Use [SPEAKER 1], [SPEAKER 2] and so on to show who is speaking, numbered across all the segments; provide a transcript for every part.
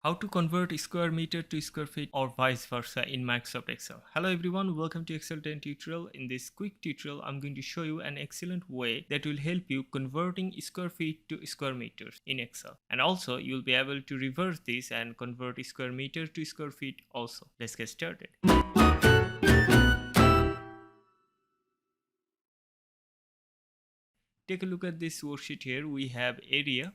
[SPEAKER 1] How to convert square meter to square feet or vice versa in Microsoft Excel. Hello everyone, welcome to Excel 10 tutorial. In this quick tutorial, I'm going to show you an excellent way that will help you converting square feet to square meters in Excel. And also you'll be able to reverse this and convert square meter to square feet also. Let's get started. Take a look at this worksheet here. We have area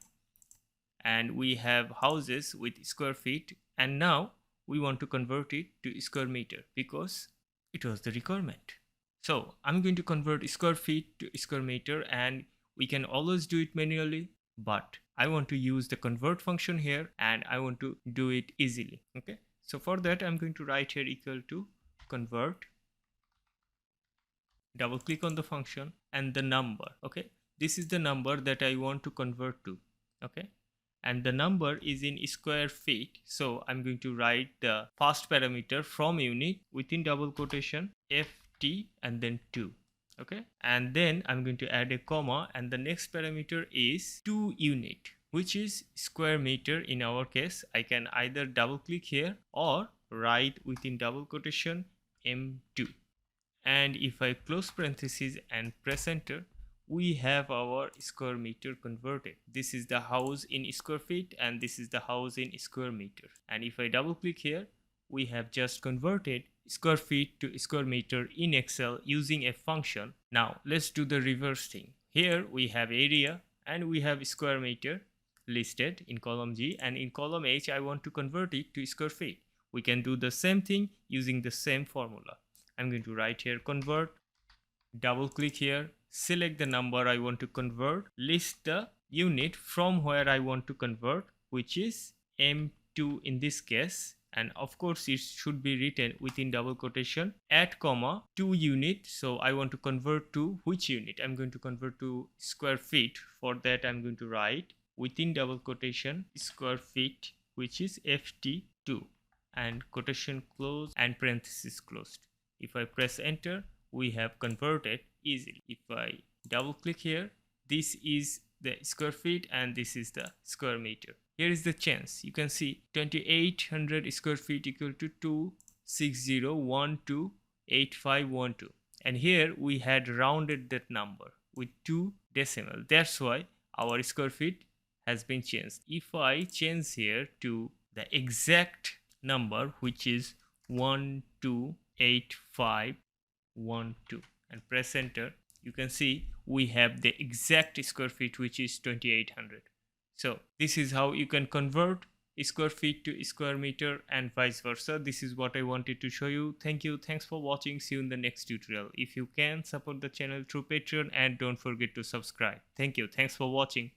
[SPEAKER 1] and we have houses with square feet, and now we want to convert it to square meter because it was the requirement. So I'm going to convert square feet to square meter, and we can always do it manually, but I want to use the convert function here and I want to do it easily. Okay, so for that I'm going to write here equal to convert, double click on the function and the number. Okay, this is the number that I want to convert to. Okay, and the number is in square feet, so I'm going to write the first parameter from unit within double quotation ft and then 2. Okay, and then I'm going to add a comma, and the next parameter is 2 unit, which is square meter. In our case, I can either double click here or write within double quotation m2, and if I close parentheses and press enter, we have our square meter converted. This is the house in square feet and this is the house in square meter. And if I double click here, we have just converted square feet to square meter in Excel using a function. Now let's do the reverse thing. Here we have area and we have square meter listed in column G, and in column H I want to convert it to square feet. We can do the same thing using the same formula. I'm going to write here convert, double click here, select the number I want to convert, list the unit from where I want to convert, which is M2 in this case, and of course it should be written within double quotation at comma 2 unit. So I want to convert to which unit? I'm going to convert to square feet. For that I'm going to write within double quotation square feet, which is ft2, and quotation closed and parenthesis closed. If I press enter, we have converted easily. If I double click here, this is the square feet and this is the square meter. Here is the change. You can see 2800 square feet equal to 260128512. And here we had rounded that number with 2 decimal. That's why our square feet has been changed. If I change here to the exact number, which is 128512, and press enter, you can see we have the exact square feet, which is 2800. So this is how you can convert square feet to square meter and vice versa. This is what I wanted to show you. Thank you. Thanks for watching. See you in the next tutorial. If you can, support the channel through Patreon and don't forget to subscribe. Thank you. Thanks for watching.